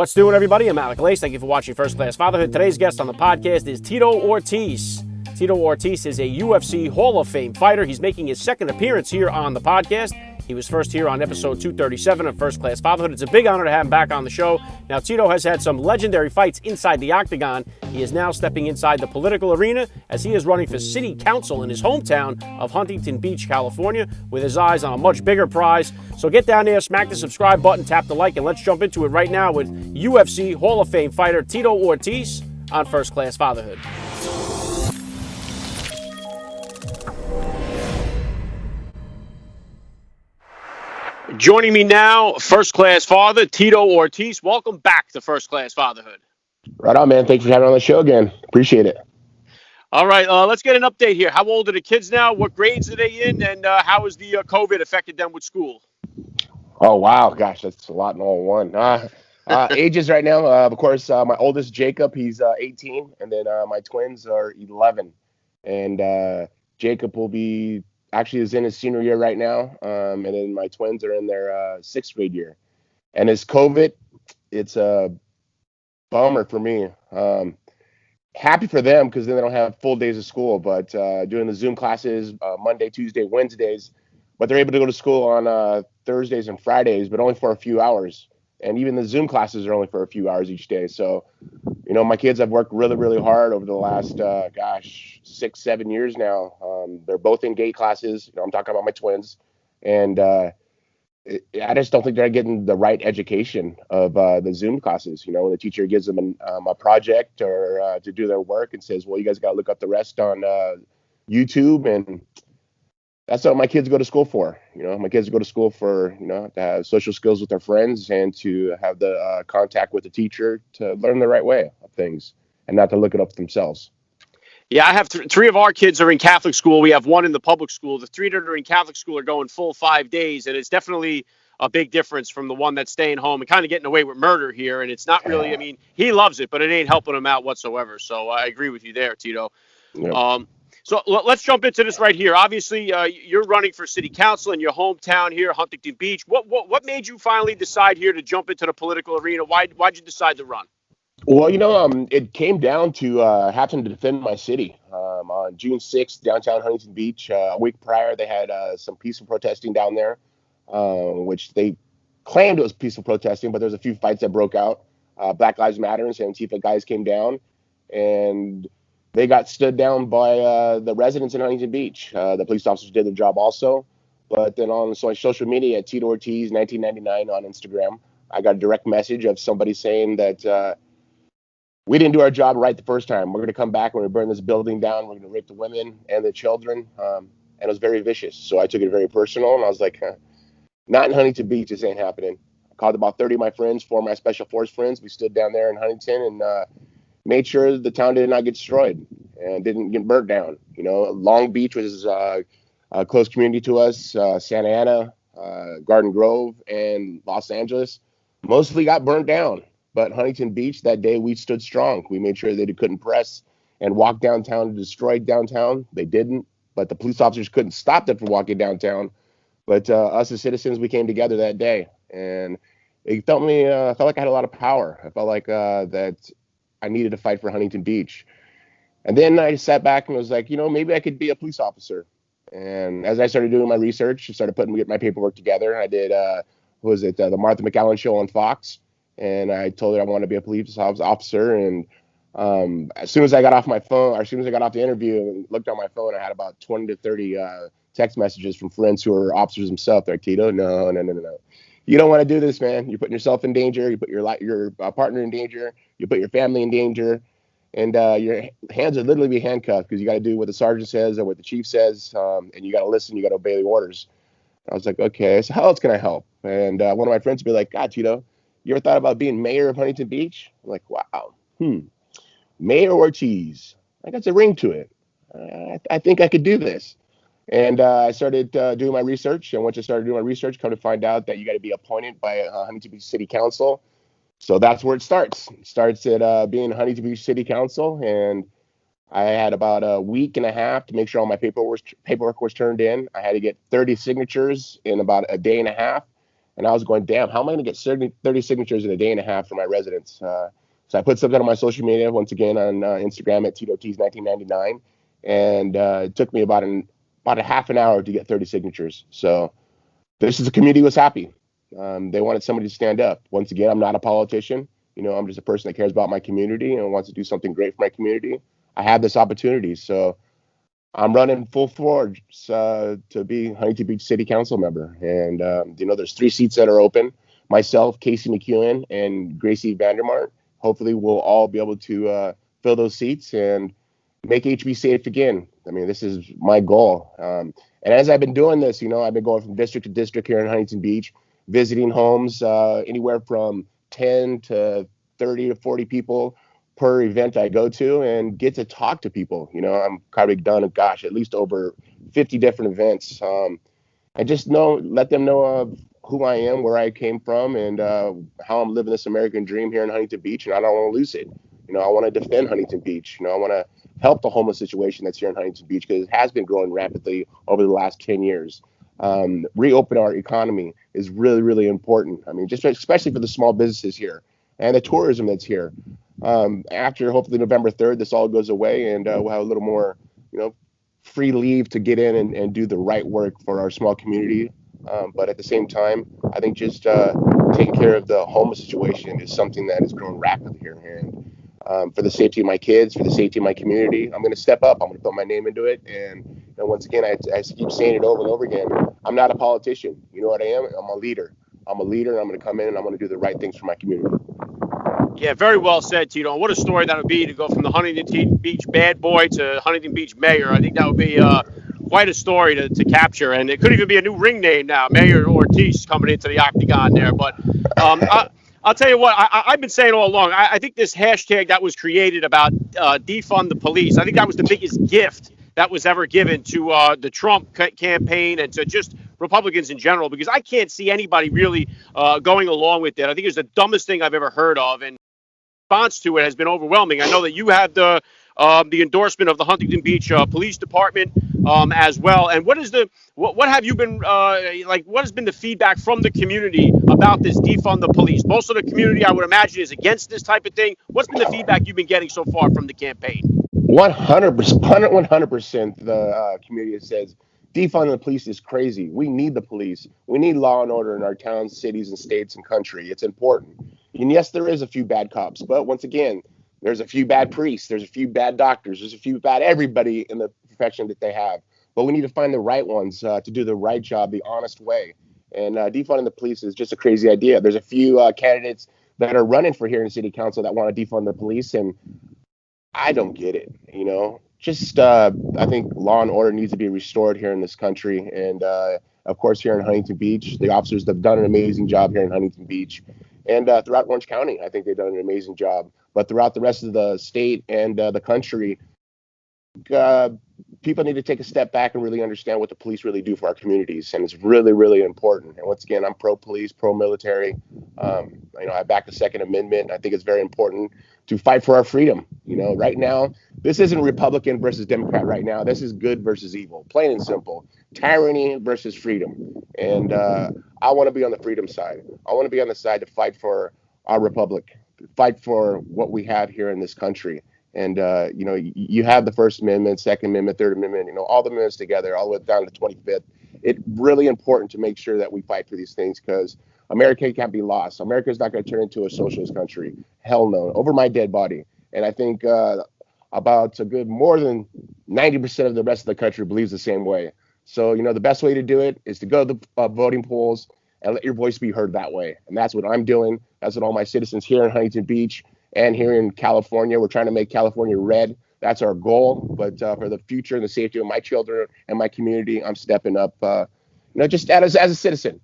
What's doing, everybody? I'm Alec. Thank you for watching First Class Fatherhood. Today's guest on the podcast is Tito Ortiz. Tito Ortiz is a UFC Hall of Fame fighter. He's making his second appearance here on the podcast. He was first here on episode 237 of First Class Fatherhood. It's a big honor to have him back on the show. Now, Tito has had some legendary fights inside the octagon. He is now stepping inside the political arena as he is running for city council in his hometown of Huntington Beach, California, with his eyes on a much bigger prize. So get down there, smack the subscribe button, tap the like, and let's jump into it right now with UFC Hall of Fame fighter Tito Ortiz on First Class Fatherhood. Joining me now, First Class Father Tito Ortiz. Welcome back to First Class Fatherhood. Right on, man. Thanks for having me on the show again. Appreciate it. All right, let's get an update here. How old are the kids now? What grades are they in? And how has the COVID affected them with school? Oh, wow. Gosh, that's a lot in all one. Ages right now, of course, my oldest, Jacob, he's 18. And then my twins are 11. And Jacob is in his senior year right now. And then my twins are in their sixth grade year. And as COVID, it's a bummer for me. Happy for them because then they don't have full days of school, but doing the Zoom classes Monday, Tuesday, Wednesdays, but they're able to go to school on Thursdays and Fridays, but only for a few hours. And even the Zoom classes are only for a few hours each day. So, my kids have worked really, really hard over the last, 6-7 years now. They're both in gate classes. I'm talking about my twins. And I just don't think they're getting the right education of the Zoom classes. When the teacher gives them a project or to do their work and says, well, you guys got to look up the rest on YouTube. And that's what my kids go to school for. My kids go to school for, to have social skills with their friends and to have the contact with the teacher to learn the right way of things and not to look it up themselves. Yeah, I have three of our kids are in Catholic school. We have one in the public school. The three that are in Catholic school are going full 5 days, and it's definitely a big difference from the one that's staying home and kind of getting away with murder here. And it's not really, he loves it, but it ain't helping him out whatsoever. So I agree with you there, Tito. Yep. So let's jump into this right here. Obviously, you're running for city council in your hometown here, Huntington Beach. What made you finally decide here to jump into the political arena? Why'd you decide to run? Well, it came down to having to defend my city. On June 6th, downtown Huntington Beach, a week prior, they had some peaceful protesting down there, which they claimed it was peaceful protesting, but there's a few fights that broke out. Black Lives Matter and Antifa guys came down, and they got stood down by the residents in Huntington Beach. The police officers did their job also. But then on social media at Tito Ortiz 1999 on Instagram, I got a direct message of somebody saying that we didn't do our job right the first time. We're going to come back. We're going to burn this building down. We're going to rape the women and the children. And it was very vicious. So I took it very personal. And I was like, not in Huntington Beach. This ain't happening. I called about 30 of my friends, 4 of my special force friends. We stood down there in Huntington and made sure the town did not get destroyed and didn't get burnt down. Long Beach was a close community to us. Santa Ana, Garden Grove, and Los Angeles mostly got burnt down. But Huntington Beach, that day, we stood strong. We made sure they couldn't press and walk downtown to destroy downtown. They didn't, but the police officers couldn't stop them from walking downtown. But us as citizens, we came together that day. And it felt like I had a lot of power. I felt like that I needed to fight for Huntington Beach. And then I sat back and was like, maybe I could be a police officer. And as I started doing my research, I started getting my paperwork together. I did, the Martha McAllen show on Fox. And I told her I wanted to be a police officer. And as soon as I got off my phone, or as soon as I got off the interview and looked on my phone, I had about 20 to 30 text messages from friends who are officers themselves. They're like, Tito, no. You don't want to do this, man. You're putting yourself in danger. You put your partner in danger. You put your family in danger. And your hands are literally be handcuffed because you got to do what the sergeant says or what the chief says. And you got to listen. You got to obey the orders. I was like, okay, so how else can I help? And one of my friends would be like, God, Tito, you ever thought about being mayor of Huntington Beach? I'm like, wow. Mayor Ortiz. I got a ring to it. I think I could do this. And I started doing my research. And once I started doing my research, come to find out that you got to be appointed by Huntington Beach City Council. So that's where it starts. It starts at being Huntington Beach City Council. And I had about a week and a half to make sure all my paperwork was turned in. I had to get 30 signatures in about a day and a half. And I was going, damn, how am I going to get 30 signatures in a day and a half for my residents? So I put something on my social media, once again on Instagram at Tito Ortiz 1999, and it took me about a half an hour to get 30 signatures. So this is the community was happy. They wanted somebody to stand up. Once again, I'm not a politician. I'm just a person that cares about my community and wants to do something great for my community. I have this opportunity, so I'm running full force to be Huntington Beach City Council member. And, there's 3 seats that are open. Myself, Casey McEwen, and Gracie Vandermart. Hopefully we'll all be able to fill those seats and make HB safe again. I mean, this is my goal. And as I've been doing this, I've been going from district to district here in Huntington Beach, visiting homes, anywhere from 10 to 30 to 40 people per event I go to, and get to talk to people. I'm probably done, at least over 50 different events. And just let them know of who I am, where I came from, and how I'm living this American dream here in Huntington Beach, and I don't want to lose it. I want to defend Huntington Beach. I want to help the homeless situation that's here in Huntington Beach, because it has been growing rapidly over the last 10 years. Reopen our economy is really, really important. I mean, just especially for the small businesses here and the tourism that's here. After hopefully November 3rd, this all goes away, and we'll have a little more, free leave to get in and do the right work for our small community. But at the same time, I think just taking care of the homeless situation is something that is growing rapidly here. And for the safety of my kids, for the safety of my community, I'm going to step up. I'm going to put my name into it. And once again, I keep saying it over and over again. I'm not a politician. You know what I am? I'm a leader. I'm a leader, and I'm going to come in and I'm going to do the right things for my community. Yeah, very well said, Tito. What a story that would be to go from the Huntington Beach bad boy to Huntington Beach mayor. I think that would be quite a story to capture. And it could even be a new ring name now, Mayor Ortiz coming into the octagon there. But I'll tell you what, I've been saying all along, I think this hashtag that was created about defund the police, I think that was the biggest gift that was ever given to the Trump campaign and to just Republicans in general, because I can't see anybody really going along with it. I think it's the dumbest thing I've ever heard of, and response to it has been overwhelming. I know that you have the endorsement of the Huntington Beach Police Department as well. And what have you been what has been the feedback from the community about this defund the police? Most of the community, I would imagine, is against this type of thing. What's been the feedback you've been getting so far from the campaign? 100%. The community says defunding the police is crazy. We need the police. We need law and order in our towns, cities, and states and country. It's important. And yes, there is a few bad cops, but once again, there's a few bad priests, there's a few bad doctors, there's a few bad everybody in the profession that they have. But we need to find the right ones to do the right job the honest way. And defunding the police is just a crazy idea. There's a few candidates that are running for here in the city council that want to defund the police, and I don't get it. Just I think law and order needs to be restored here in this country. And of course, here in Huntington Beach, the officers have done an amazing job here in Huntington Beach. And throughout Orange County, I think they've done an amazing job. But throughout the rest of the state and the country, people need to take a step back and really understand what the police really do for our communities. And it's really, really important. And once again, I'm pro-police, pro-military. I back the Second Amendment. I think it's very important to fight for our freedom. Right now, this isn't Republican versus Democrat right now. This is good versus evil, plain and simple. Tyranny versus freedom. And I want to be on the freedom side. I want to be on the side to fight for our republic, fight for what we have here in this country. And, you have the First Amendment, Second Amendment, Third Amendment, all the amendments together, all the way down to the 25th. It's really important to make sure that we fight for these things, because America can't be lost. America is not going to turn into a socialist country. Hell no. Over my dead body. And I think about a good more than 90% of the rest of the country believes the same way. So, the best way to do it is to go to the voting polls and let your voice be heard that way. And that's what I'm doing. That's what all my citizens here in Huntington Beach and here in California, we're trying to make California red. That's our goal. But for the future and the safety of my children and my community, I'm stepping up, just as a citizen,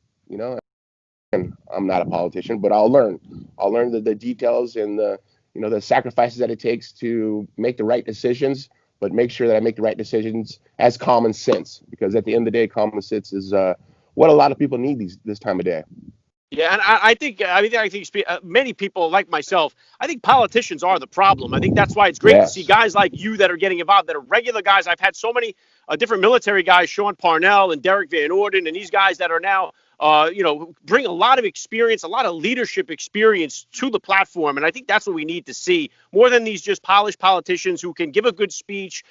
and I'm not a politician, but I'll learn the details and the sacrifices that it takes to make the right decisions, but make sure that I make the right decisions as common sense, because at the end of the day, common sense is what a lot of people need this time of day. Yeah, and I think many people like myself, I think politicians are the problem. I think that's why it's great to see guys like you that are getting involved, that are regular guys. I've had so many different military guys, Sean Parnell and Derek Van Orden, and these guys that are now bring a lot of experience, a lot of leadership experience to the platform. And I think that's what we need to see more than these just polished politicians who can give a good speech,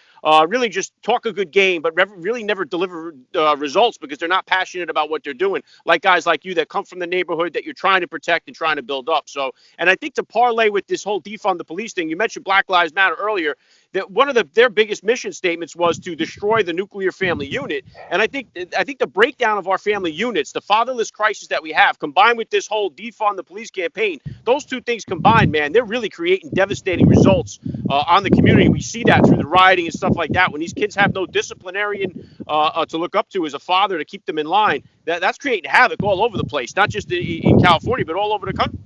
really just talk a good game, but really never deliver results because they're not passionate about what they're doing. Like guys like you that come from the neighborhood that you're trying to protect and trying to build up. So, and I think to parlay with this whole defund the police thing, you mentioned Black Lives Matter earlier, that one of their biggest mission statements was to destroy the nuclear family unit. And I think the breakdown of our family units, the fatherless crisis that we have, combined with this whole defund the police campaign, those two things combined, man, they're really creating devastating results on the community. We see that through the rioting and stuff like that. When these kids have no disciplinarian to look up to as a father to keep them in line, that's creating havoc all over the place, not just in California, but all over the country.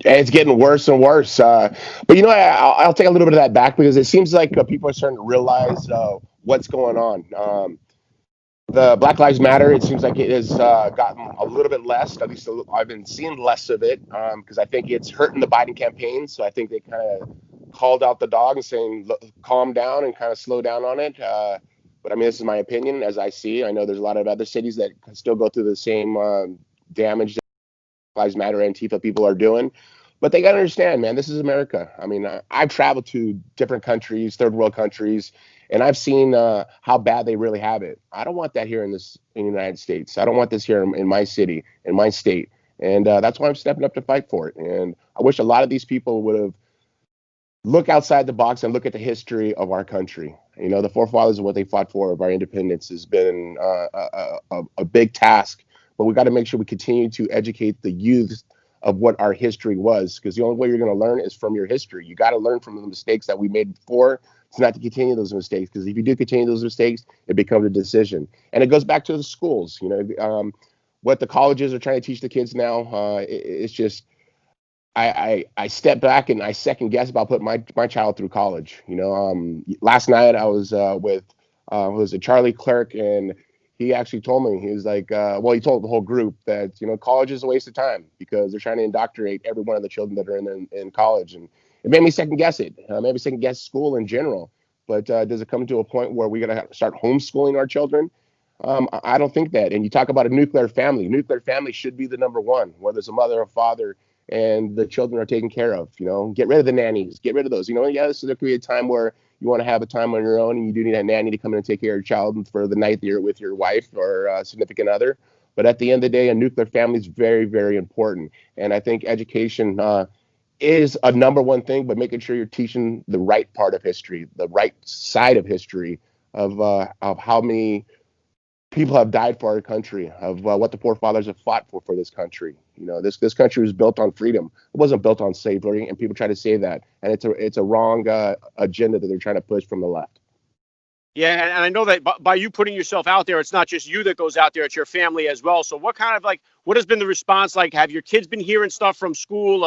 And it's getting worse and worse. But I'll take a little bit of that back because it seems like people are starting to realize what's going on. The Black Lives Matter, it seems like it has gotten a little bit less. At least I've been seeing less of it because I think it's hurting the Biden campaign. So I think they kind of called out the dog and saying, "Look, calm down and kind of slow down on it." But I mean, this is my opinion as I see. I know there's a lot of other cities that still go through the same damage that Black Lives Matter and Antifa people are doing. But they got to understand, man, this is America. I mean, I've traveled to different countries, third world countries, and I've seen how bad they really have it. I don't want that here in the United States. I don't want this here in my city, in my state. And that's why I'm stepping up to fight for it. And I wish a lot of these people would have look outside the box and look at the history of our country. You know, the forefathers and what they fought for of our independence has been a big task. But we got to make sure we continue to educate the youth of what our history was, because the only way you're going to learn is from your history. You got to learn from the mistakes that we made before, to not to continue those mistakes, because if you do continue those mistakes, it becomes a decision. And it goes back to the schools. You know, what the colleges are trying to teach the kids now. It's just I step back and I second guess about putting my child through college. You know, last night I was with was it Charlie Clerk, and he actually told me, he was like, well, he told the whole group that, you know, college is a waste of time because they're trying to indoctrinate every one of the children that are in college. And it made me second guess it. Made me second guess school in general. But does it come to a point where we got to start homeschooling our children? I don't think that. And you talk about a nuclear family. Nuclear family should be the number one, whether it's a mother or father and the children are taken care of. You know, get rid of the nannies, get rid of those. You know, yes, there could be a time where you want to have a time on your own and you do need a nanny to come in and take care of your child for the night that you're with your wife or significant other. But at the end of the day, a nuclear family is very, very important. And I think education is a number one thing, but making sure you're teaching the right part of history, the right side of history of how many people have died for our country, of what the forefathers have fought for this country. You know, this country was built on freedom. It wasn't built on slavery, and people try to say that, and it's a wrong agenda that they're trying to push from the left. Yeah, and I know that by you putting yourself out there, it's not just you that goes out there; it's your family as well. So, what has been the response like? Have your kids been hearing stuff from school?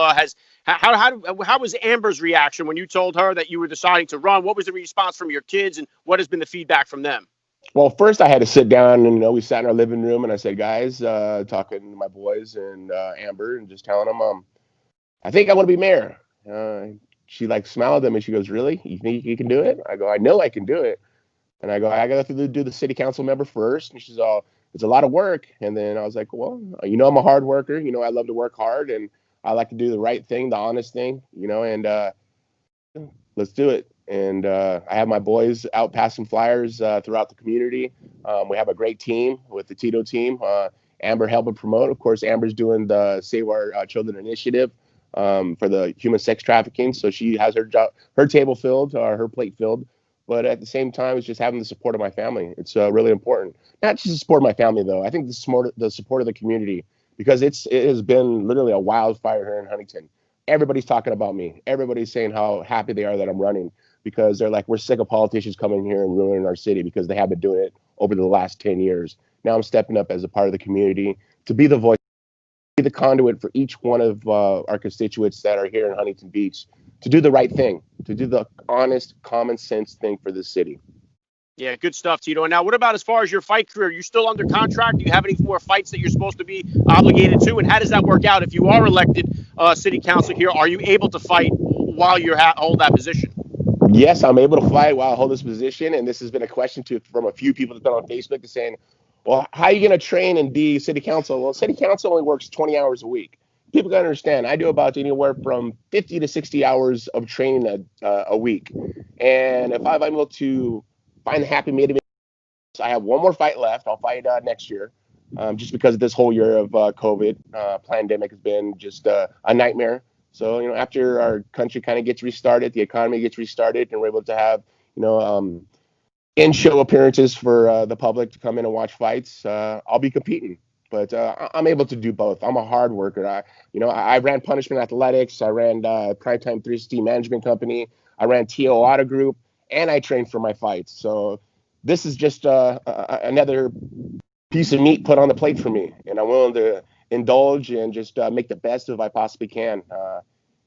How was Amber's reaction when you told her that you were deciding to run? What was the response from your kids, and what has been the feedback from them? Well, first I had to sit down and, you know, we sat in our living room and I said, guys, talking to my boys and Amber and just telling them, I think I want to be mayor. She like smiled at me and she goes, really? You think you can do it? I go, I know I can do it. And I go, I got to do the city council member first. And she's all, it's a lot of work. And then I was like, well, you know, I'm a hard worker. You know, I love to work hard and I like to do the right thing, the honest thing, you know, and let's do it. And I have my boys out passing flyers throughout the community. We have a great team with the Tito team. Amber helping promote. Of course, Amber's doing the Save Our Children initiative for the human sex trafficking. So she has her table filled, her plate filled. But at the same time, it's just having the support of my family. It's really important. Not just the support of my family, though. I think the support of the community, because it has been literally a wildfire here in Huntington. Everybody's talking about me. Everybody's saying how happy they are that I'm running, because they're like, we're sick of politicians coming here and ruining our city, because they have been doing it over the last 10 years. Now I'm stepping up as a part of the community to be the voice, be the conduit for each one of our constituents that are here in Huntington Beach, to do the right thing, to do the honest, common sense thing for the city. Yeah, good stuff, Tito. And now, what about as far as your fight career? Are you still under contract? Do you have any more fights that you're supposed to be obligated to? And how does that work out if you are elected city council here? Are you able to fight while you hold that position? Yes, I'm able to fight while I hold this position. And this has been a question from a few people that have been on Facebook saying, Well, how are you going to train and be city council? Well, city council only works 20 hours a week. People got to understand, I do about anywhere from 50 to 60 hours of training a week. And if I'm able to find the happy medium, I have one more fight left. I'll fight next year. Just because this whole year of COVID pandemic has been just a nightmare. So, after our country kind of gets restarted, the economy gets restarted, and we're able to have, you know, um, in-show appearances for the public to come in and watch fights, I'll be competing. But I'm able to do both. I'm a hard worker. I ran Punishment Athletics. I ran Primetime 360 Management Company. I ran TO Auto Group, and I trained for my fights. So this is just another piece of meat put on the plate for me, and I'm willing to indulge and just make the best of I possibly can.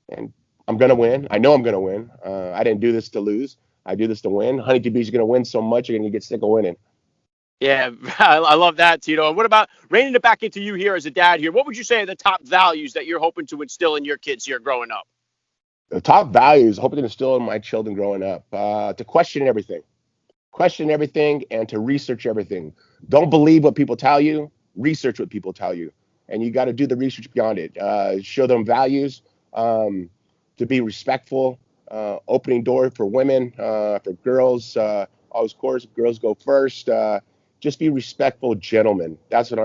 And I'm gonna win. I know I'm gonna win. I didn't do this to lose. I do this to win. Huntington Beach is gonna win so much you're gonna get sick of winning. Yeah, I love that, Tito. And what about reining it back into you here as a dad here? What would you say are the top values that you're hoping to instill in your kids here growing up? The top values, hoping to instill in my children growing up, to question everything, and to research everything. Don't believe what people tell you. Research what people tell you, and you got to do the research beyond it. Show them values, um, to be respectful, opening door for women, for girls. Always, of course, girls go first. Just be respectful gentlemen. That's what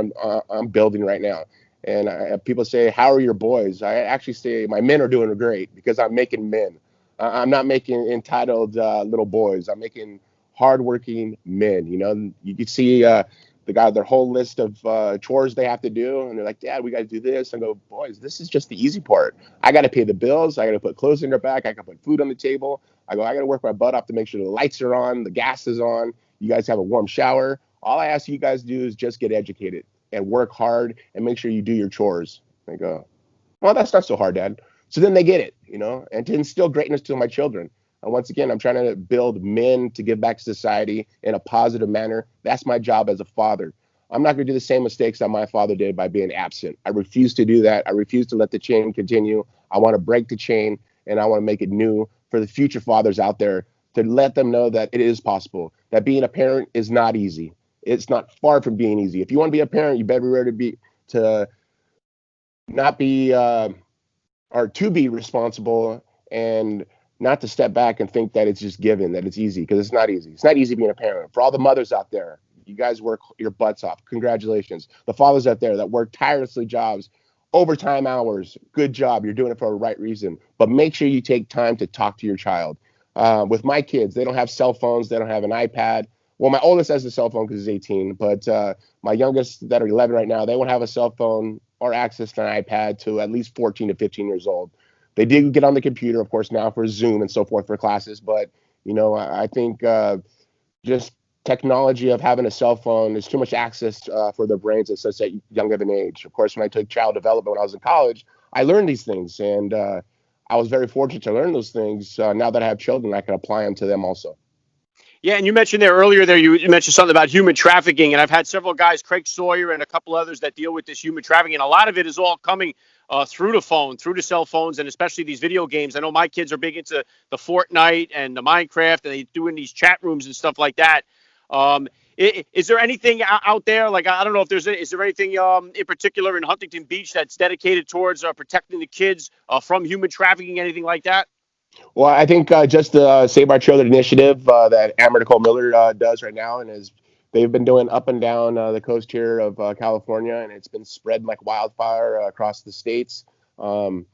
I'm building right now. And people say, "How are your boys?" I actually say, "My men are doing great because I'm making men. I'm not making entitled little boys. I'm making hardworking men." You can see the guy their whole list of chores they have to do, and they're like, "Dad, we got to do this." I go, "Boys, this is just the easy part. I got to pay the bills. I got to put clothes in their back. I got to put food on the table. I go, I got to work my butt off to make sure the lights are on, the gas is on. You guys have a warm shower. All I ask you guys to do is just get educated and work hard and make sure you do your chores." I go, "Well, that's not so hard, Dad." So then they get it, and to instill greatness to my children. And once again, I'm trying to build men to give back to society in a positive manner. That's my job as a father. I'm not going to do the same mistakes that my father did by being absent. I refuse to do that. I refuse to let the chain continue. I want to break the chain, and I want to make it new for the future fathers out there, to let them know that it is possible, that being a parent is not easy. It's not far from being easy. If you want to be a parent, you better be ready to not be or to be responsible, and not to step back and think that it's just given, that it's easy, because it's not easy. It's not easy being a parent. For all the mothers out there, you guys work your butts off. Congratulations. The fathers out there that work tirelessly jobs, overtime hours, good job. You're doing it for a right reason. But make sure you take time to talk to your child. With my kids, they don't have cell phones. They don't have an iPad. Well, my oldest has a cell phone because he's 18, but my youngest that are 11 right now, they won't have a cell phone or access to an iPad to at least 14 to 15 years old. They did get on the computer, of course, now for Zoom and so forth for classes, but I think just technology of having a cell phone is too much access for their brains at such a young of an age. Of course, when I took child development when I was in college, I learned these things, and I was very fortunate to learn those things. Now that I have children, I can apply them to them also. Yeah, and you mentioned there earlier there you mentioned something about human trafficking, and I've had several guys, Craig Sawyer and a couple others, that deal with this human trafficking. And a lot of it is all coming through the phone, through the cell phones, and especially these video games. I know my kids are big into the Fortnite and the Minecraft, and they do in these chat rooms and stuff like that. Um, is there anything out there, like, I don't know if is there anything in particular in Huntington Beach that's dedicated towards protecting the kids from human trafficking, anything like that? Well, I think just the Save Our Children initiative that Amber Nicole Miller does right now, and is they've been doing up and down the coast here of California, and it's been spread like wildfire across the states. Um,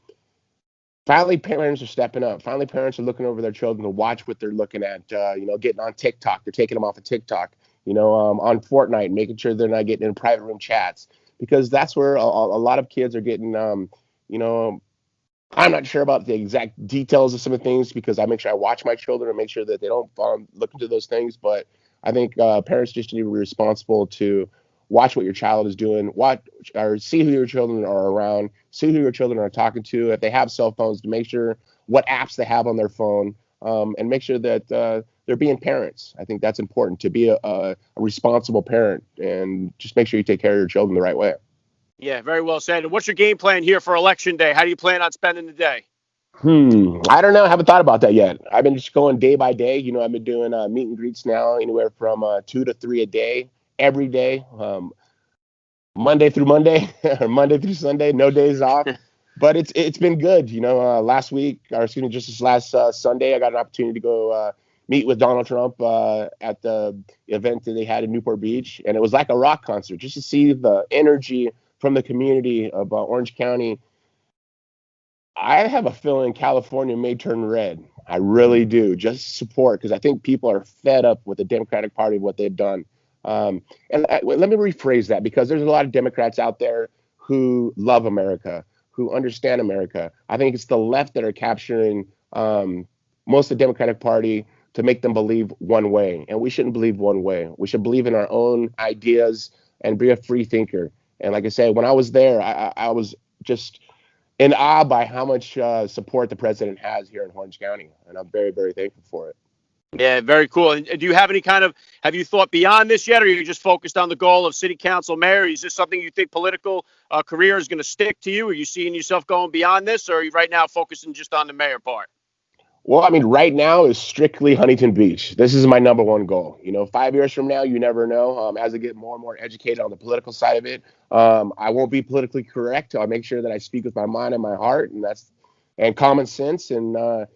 Finally, parents are stepping up. Finally, parents are looking over their children to watch what they're looking at. Getting on TikTok, they're taking them off of TikTok. On Fortnite, making sure they're not getting in private room chats, because that's where a lot of kids are getting. You know, I'm not sure about the exact details of some of the things, because I make sure I watch my children and make sure that they don't look into those things. But I think parents just need to be responsible to watch what your child is doing, watch or see who your children are around, see who your children are talking to. If they have cell phones, to make sure what apps they have on their phone, and make sure that they're being parents. I think that's important, to be a responsible parent, and just make sure you take care of your children the right way. Yeah, very well said. And what's your game plan here for Election Day? How do you plan on spending the day? I don't know. I haven't thought about that yet. I've been just going day by day. I've been doing meet and greets now, anywhere from 2 to 3 a day. every day, Monday through Monday or Monday through Sunday, no days off. But it's been good. Last week, or excuse me, just this last Sunday, I got an opportunity to go meet with Donald Trump at the event that they had in Newport Beach, and it was like a rock concert just to see the energy from the community of Orange County. I have a feeling California may turn red. I really do. Just support, because I think people are fed up with the Democratic Party, what they've done. Let me rephrase that, because there's a lot of Democrats out there who love America, who understand America. I think it's the left that are capturing most of the Democratic Party to make them believe one way. And we shouldn't believe one way. We should believe in our own ideas and be a free thinker. And like I said, when I was there, I was just in awe by how much support the president has here in Orange County. And I'm very, very thankful for it. Yeah, very cool. And do you have any have you thought beyond this yet, or are you just focused on the goal of city council mayor? Is this something you think political career is going to stick to you? Are you seeing yourself going beyond this, or are you right now focusing just on the mayor part? Well, I mean, right now is strictly Huntington Beach. This is my number one goal. 5 years from now, you never know. As I get more and more educated on the political side of it, I won't be politically correct. I'll make sure that I speak with my mind and my heart, and common sense, and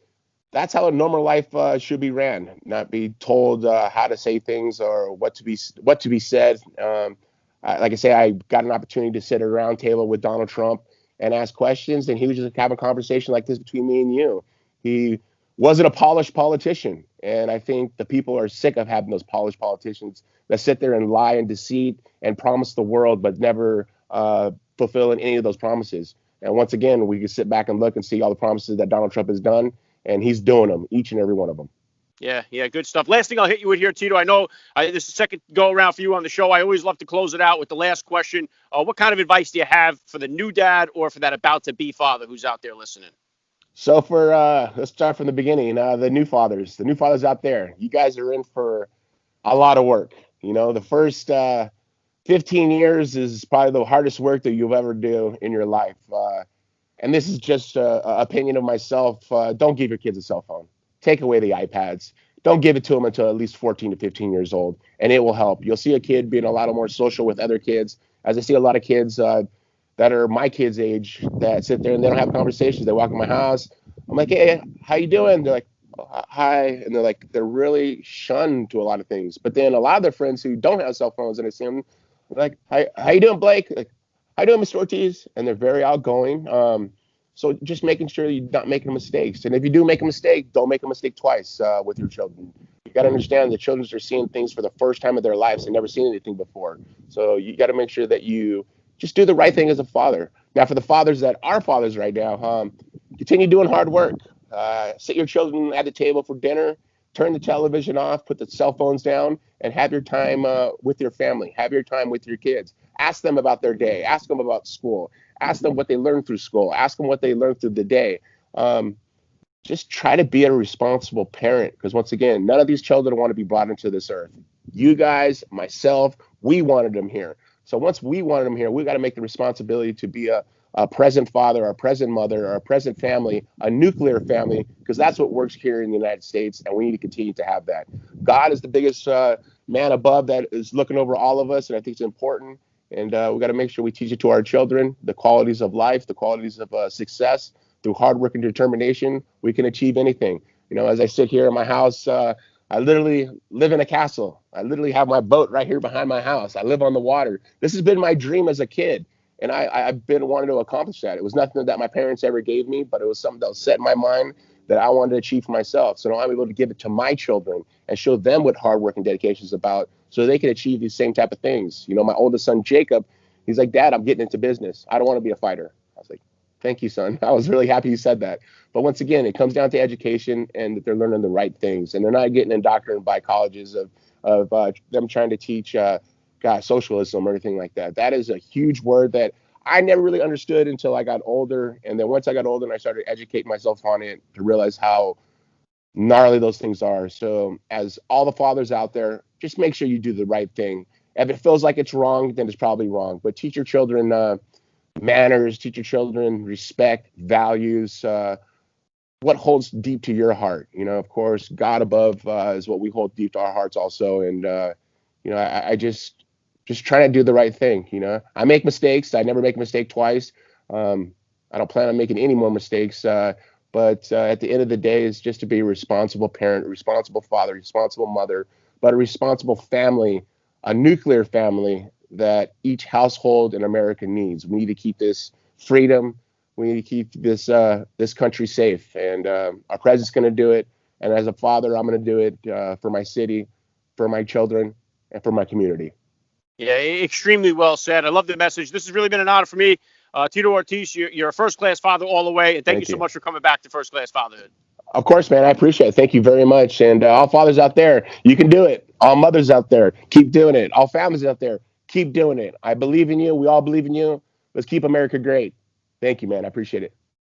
that's how a normal life should be ran. Not be told how to say things or what to be said. Like I say, I got an opportunity to sit at a round table with Donald Trump and ask questions, and he was just having a conversation like this between me and you. He wasn't a polished politician, and I think the people are sick of having those polished politicians that sit there and lie and deceit and promise the world but never fulfill any of those promises. And once again, we can sit back and look and see all the promises that Donald Trump has done, and he's doing them, each and every one of them. Yeah, good stuff. Last thing I'll hit you with here, Tito. I know this is the second go around for you on the show. I always love to close it out with the last question. What kind of advice do you have for the new dad or for that about to be father who's out there listening? So let's start from the beginning. The new fathers out there, you guys are in for a lot of work. The first 15 years is probably the hardest work that you'll ever do in your life. And this is just an opinion of myself. Don't give your kids a cell phone. Take away the iPads. Don't give it to them until at least 14 to 15 years old, and it will help. You'll see a kid being a lot more social with other kids. As I see a lot of kids that are my kids' age that sit there and they don't have conversations. They walk in my house. I'm like, hey, how you doing? They're like, oh, hi. And they're really shunned to a lot of things. But then a lot of their friends who don't have cell phones, and I see them, like, how you doing, Blake? Like, how you doing, Mr. Ortiz? And they're very outgoing. So just making sure you're not making mistakes. And if you do make a mistake, don't make a mistake twice with your children. You got to understand the children are seeing things for the first time of their lives. They've never seen anything before. So you got to make sure that you just do the right thing as a father. Now, for the fathers that are fathers right now, continue doing hard work. Sit your children at the table for dinner. Turn the television off. Put the cell phones down and have your time with your family. Have your time with your kids. Ask them about their day. Ask them about school. Ask them what they learned through school. Ask them what they learned through the day. Just try to be a responsible parent, because once again, none of these children want to be brought into this earth. You guys, myself, we wanted them here. So once we wanted them here, we got to make the responsibility to be a present father, a present mother, or a present family, a nuclear family, because that's what works here in the United States, and we need to continue to have that. God is the biggest man above that is looking over all of us, and I think it's important. And we got to make sure we teach it to our children, the qualities of life, the qualities of success. Through hard work and determination, we can achieve anything. As I sit here in my house, I literally live in a castle. I literally have my boat right here behind my house. I live on the water. This has been my dream as a kid, and I've been wanting to accomplish that. It was nothing that my parents ever gave me, but it was something that was set in my mind that I wanted to achieve for myself. So now I'm able to give it to my children and show them what hard work and dedication is about, so they can achieve these same type of things. My oldest son, Jacob, he's like, Dad, I'm getting into business. I don't want to be a fighter. I was like, thank you, son. I was really happy you said that. But once again, it comes down to education and that they're learning the right things, and they're not getting indoctrinated by colleges of them trying to teach socialism or anything like that. That is a huge word that I never really understood until I got older. And then once I got older and I started educating myself on it, to realize how gnarly those things are. So as all the fathers out there, just make sure you do the right thing. If it feels like it's wrong, then it's probably wrong. But teach your children manners, teach your children respect, values, what holds deep to your heart. Of course, God above is what we hold deep to our hearts also. And, I just just trying to do the right thing. I make mistakes. I never make a mistake twice. I don't plan on making any more mistakes. But at the end of the day, is just to be a responsible parent, a responsible father, a responsible mother, but a responsible family, a nuclear family that each household in America needs. We need to keep this freedom. We need to keep this country safe, and our president's going to do it. And as a father, I'm going to do it for my city, for my children, and for my community. Yeah, extremely well said. I love the message. This has really been an honor for me. Tito Ortiz, you're a first-class father all the way, and thank you so much for coming back to First Class Fatherhood. Of course, man. I appreciate it. Thank you very much. And all fathers out there, you can do it. All mothers out there, keep doing it. All families out there, keep doing it. I believe in you. We all believe in you. Let's keep America great. Thank you, man. I appreciate it.